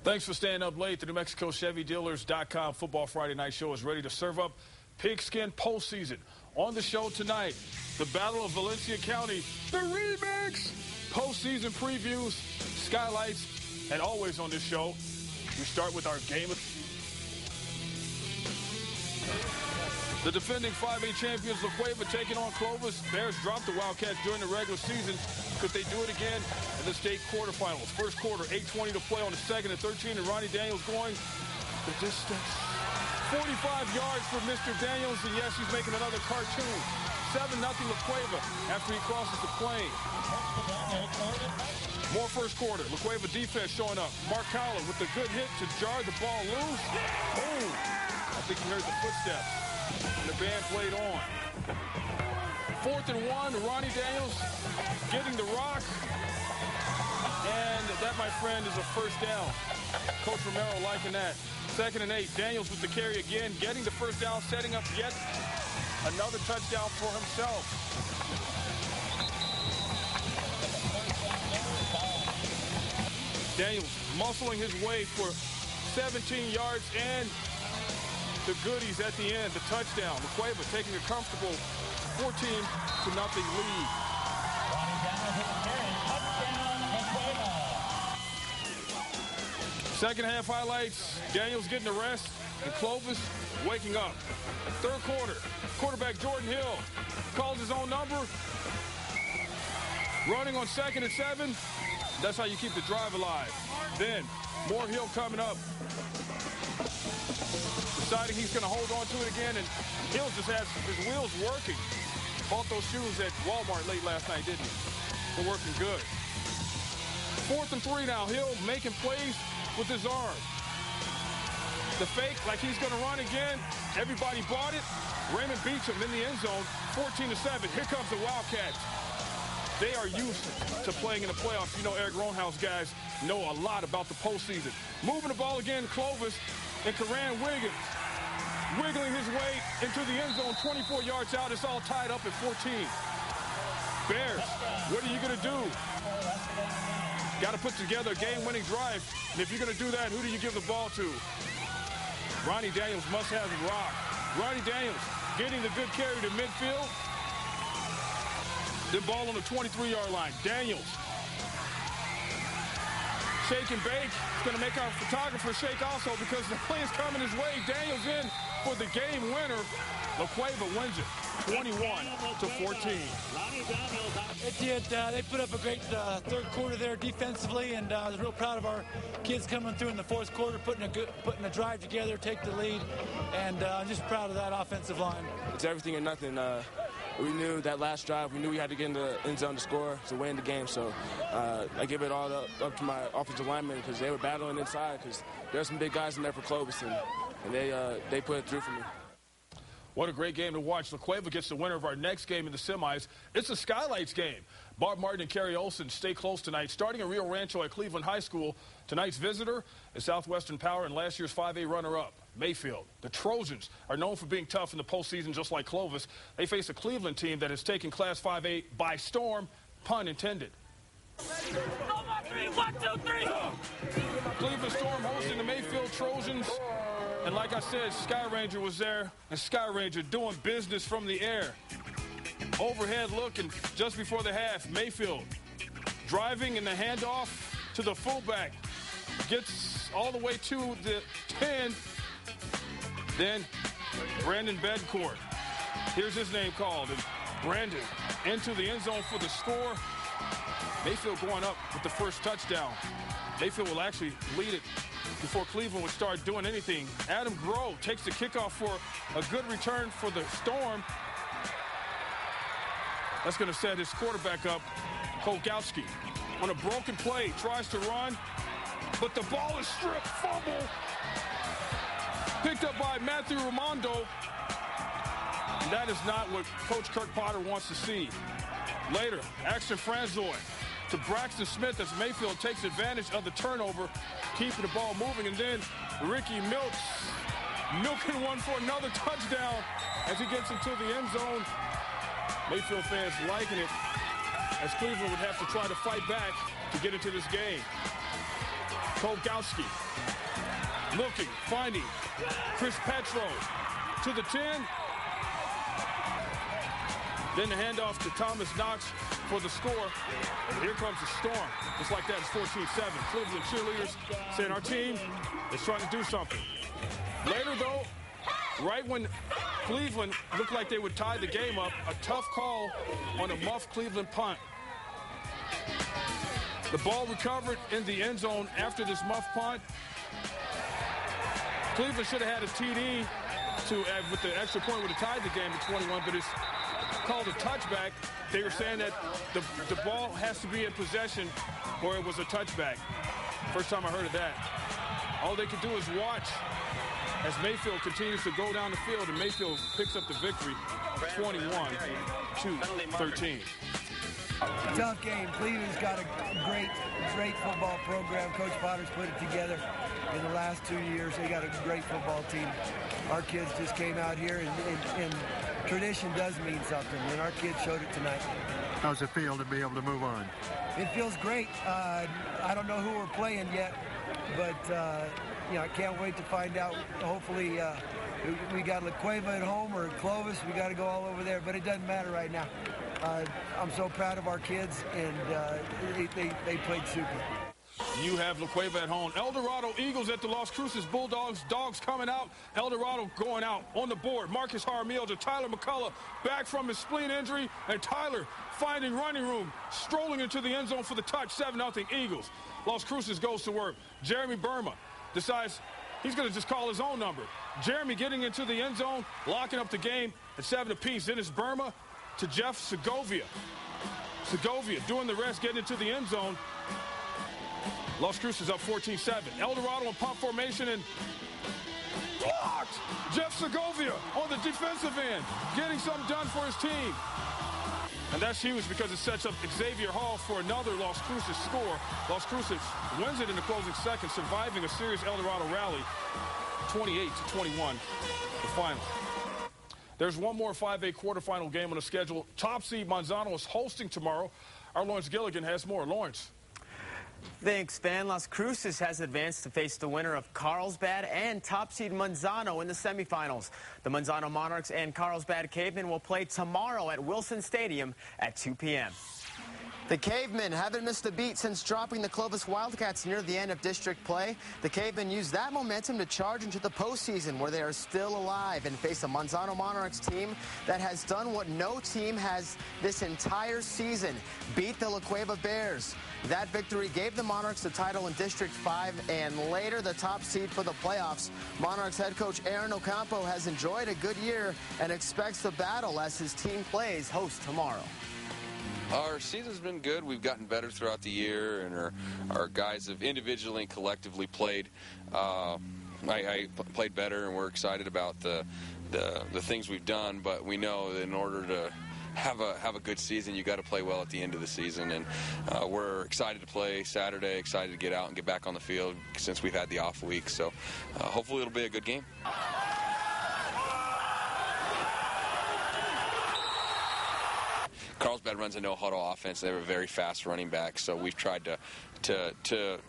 Thanks for staying up late. The New Mexico Chevy Dealers.com Football Friday Night Show is ready to serve up Pigskin postseason. On the show tonight, the Battle of Valencia County, the remix, postseason previews, skylights, and always on this show, we start with our game of... The defending 5A champions, La Cueva, taking on Clovis. Bears dropped the Wildcats during the regular season. Could they do it again in the state quarterfinals? First quarter, 8:20 to play on the second and 13, and Ronnie Daniels going the distance. 45 yards for Mr. Daniels, and yes, he's making another cartoon. 7-0 La Cueva after he crosses the plane. More first quarter. La Cueva defense showing up. Mark Cowler with a good hit to jar the ball loose. Boom. I think you heard the footsteps. And the band played on. 4th and 1, Ronnie Daniels getting the rock. And that, my friend, is a first down. Coach Romero liking that. 2nd and 8, Daniels with the carry again, getting the first down, setting up yet another touchdown for himself. Daniels muscling his way for 17 yards and the goodies at the end, the touchdown. La Cueva taking a comfortable 14-0 lead. Second half highlights, Daniels getting the rest, and Clovis waking up. Third quarter, quarterback Jordan Hill calls his own number. Running on 2nd and 7. That's how you keep the drive alive. Then, more Hill coming up. Deciding he's going to hold on to it again, and Hill just has his wheels working. Bought those shoes at Walmart late last night, didn't he? They're working good. 4th and 3 now. Hill making plays with his arm. The fake, like he's going to run again. Everybody bought it. Raymond Beecham in the end zone, 14-7. Here comes the Wildcats. They are used to playing in the playoffs. You know, Eric Roanhouse guys know a lot about the postseason. Moving the ball again, Clovis and Karan Wiggins wiggling his way into the end zone, 24 yards out. It's all tied up at 14. Bears, what are you going to do? Got to put together a game-winning drive. And if you're going to do that, who do you give the ball to? Ronnie Daniels must have the rock. Ronnie Daniels getting the good carry to midfield. The ball on the 23-yard line. Daniels. Shake and bake. It's going to make our photographer shake also because the play is coming his way. Daniels in for the game winner. La Cueva wins it 21-14. They put up a great third quarter there defensively, and I was real proud of our kids coming through in the fourth quarter, putting a drive together, take the lead, and I'm just proud of that offensive line. It's everything or nothing. We knew that last drive, we knew we had to get in the end zone to score to win the game. So I give it all up to my offensive linemen because they were battling inside because there are some big guys in there for Clovis, and they put it through for me. What a great game to watch. La Cueva gets the winner of our next game in the semis. It's a Skylights game. Barb Martin and Kerry Olson stay close tonight. Starting in Rio Rancho at Cleveland High School, tonight's visitor is Southwestern Power and last year's 5A runner-up, Mayfield. The Trojans are known for being tough in the postseason, just like Clovis. They face a Cleveland team that has taken Class 5A by storm, pun intended. 1, 2, 3. Cleveland Storm hosting the Mayfield Trojans. And like I said, Sky Ranger was there, and Sky Ranger doing business from the air. Overhead look, and just before the half, Mayfield driving in the handoff to the fullback. Gets all the way to the 10. Then Brandon Bedcourt. Here's his name called. And Brandon into the end zone for the score. Mayfield going up with the first touchdown. Mayfield will actually lead it before Cleveland would start doing anything. Adam Grove takes the kickoff for a good return for the Storm. That's going to set his quarterback up, Kolgowski. On a broken play, tries to run, but the ball is stripped, fumble. Picked up by Matthew Raimondo. And that is not what Coach Kirk Potter wants to see. Later, Axton Franzoy to Braxton Smith as Mayfield takes advantage of the turnover, keeping the ball moving, and then Ricky Milks milking one for another touchdown as he gets into the end zone. Mayfield fans liking it as Cleveland would have to try to fight back to get into this game. Kolgowski looking, finding Chris Petro to the 10. Then the handoff to Thomas Knox for the score. And here comes the storm. Just like that, it's 14-7. Cleveland cheerleaders saying our team is trying to do something. Later, though, right when Cleveland looked like they would tie the game up, a tough call on a muff Cleveland punt. The ball recovered in the end zone after this muff punt. Cleveland should have had a TD with the extra point would have tied the game to 21, but it's called a touchback. They were saying that the ball has to be in possession or it was a touchback. First time I heard of that. All they could do is watch as Mayfield continues to go down the field, and Mayfield picks up the victory 21-13. Tough game. Cleveland's got a great football program. Coach Potter's put it together in the last 2 years. They got a great football team. Our kids just came out here, and tradition does mean something, and our kids showed it tonight. How's it feel to be able to move on? It feels great. I don't know who we're playing yet, but I can't wait to find out. Hopefully, we got La Cueva at home or Clovis. We got to go all over there, but it doesn't matter right now. I'm so proud of our kids, and they played super. You have La Cueva at home. El Dorado Eagles at the Las Cruces Bulldogs. Dogs coming out. El Dorado going out on the board. Marcus Jaramillo to Tyler McCullough back from his spleen injury, and Tyler finding running room, strolling into the end zone for the touch. 7-0 Eagles. Las Cruces goes to work. Jeremy Burma decides he's going to just call his own number. Jeremy getting into the end zone, locking up the game at 7 apiece. Then it's Burma to Jeff Segovia. Segovia doing the rest, getting into the end zone. Las Cruces up 14-7. El Dorado in pump formation and blocked. Jeff Segovia on the defensive end, getting something done for his team. And that's huge because it sets up Xavier Hall for another Las Cruces score. Las Cruces wins it in the closing seconds, surviving a serious El Dorado rally, 28-21, the final. There's one more 5A quarterfinal game on the schedule. Top seed Manzano is hosting tomorrow. Our Lawrence Gilligan has more. Lawrence. Thanks, Van. Las Cruces has advanced to face the winner of Carlsbad and top seed Manzano in the semifinals. The Manzano Monarchs and Carlsbad Cavemen will play tomorrow at Wilson Stadium at 2 p.m. The Cavemen haven't missed a beat since dropping the Clovis Wildcats near the end of district play. The Cavemen used that momentum to charge into the postseason, where they are still alive and face a Manzano Monarchs team that has done what no team has this entire season, beat the La Cueva Bears. That victory gave the Monarchs the title in District 5 and later the top seed for the playoffs. Monarchs head coach Aaron Ocampo has enjoyed a good year and expects the battle as his team plays host tomorrow. Our season's been good. We've gotten better throughout the year, and our guys have individually and collectively played. I played better, and we're excited about the things we've done. But we know that in order to have a good season, you got to play well at the end of the season, and we're excited to play Saturday. Excited to get out and get back on the field since we've had the off week. So hopefully it'll be a good game. Carlsbad runs a no-huddle offense. They have a very fast running back, so we've tried to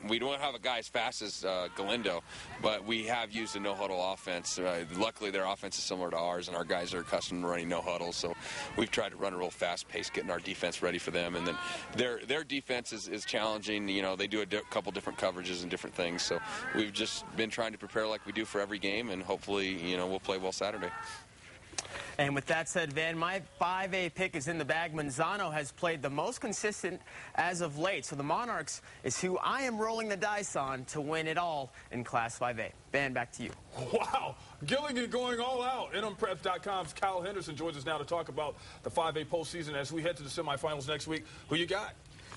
we don't have a guy as fast as Galindo, but we have used a no-huddle offense. Luckily, their offense is similar to ours, and our guys are accustomed to running no-huddle, so we've tried to run a real fast pace, getting our defense ready for them. And then their defense is challenging. You know, they do a couple different coverages and different things, so we've just been trying to prepare like we do for every game, and hopefully, you know, we'll play well Saturday. And with that said, Van, my 5A pick is in the bag. Manzano has played the most consistent as of late. So the Monarchs is who I am rolling the dice on to win it all in Class 5A. Van, back to you. Wow. Gilligan going all out. NMFFN.com's Kyle Henderson joins us now to talk about the 5A postseason as we head to the semifinals next week. Who you got?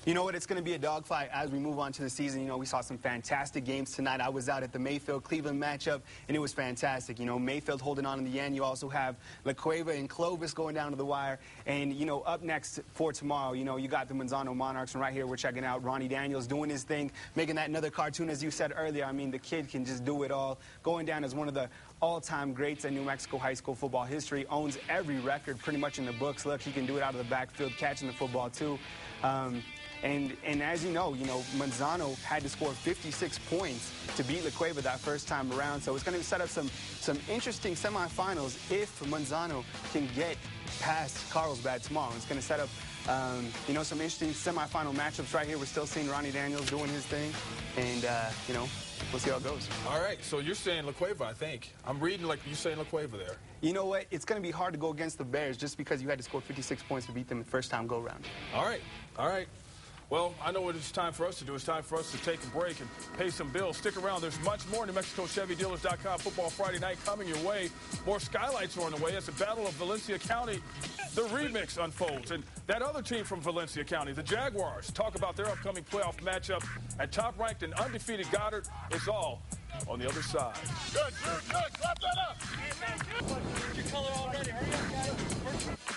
You know what? It's going to be a dogfight as we move on to the season. You know, we saw some fantastic games tonight. I was out at the Mayfield-Cleveland matchup, and it was fantastic. You know, Mayfield holding on in the end. You also have La Cueva and Clovis going down to the wire. And, you know, up next for tomorrow, you know, you got the Manzano Monarchs. And right here, we're checking out Ronnie Daniels doing his thing, making that another cartoon, as you said earlier. I mean, the kid can just do it all. Going down as one of the all-time greats in New Mexico high school football history. Owns every record pretty much in the books. Look, he can do it out of the backfield, catching the football, too. And as you know, Manzano had to score 56 points to beat La Cueva that first time around. So it's going to set up some interesting semifinals if Manzano can get past Carlsbad tomorrow. It's going to set up some interesting semifinal matchups right here. We're still seeing Ronnie Daniels doing his thing, and we'll see how it goes. All right, so you're saying La Cueva, I think. I'm reading like you're saying La Cueva there. You know what? It's going to be hard to go against the Bears just because you had to score 56 points to beat them the first time go-round. All right, all right. Well, I know what it's time for us to do. It's time for us to take a break and pay some bills. Stick around. There's much more. NewMexicoChevyDealers.com Football Friday night coming your way. More skylights are on the way as the Battle of Valencia County, the remix unfolds. And that other team from Valencia County, the Jaguars, talk about their upcoming playoff matchup at top-ranked and undefeated Goddard. It's all on the other side. Good, good, good. Clap that up. Your color already. Hurry up, guys.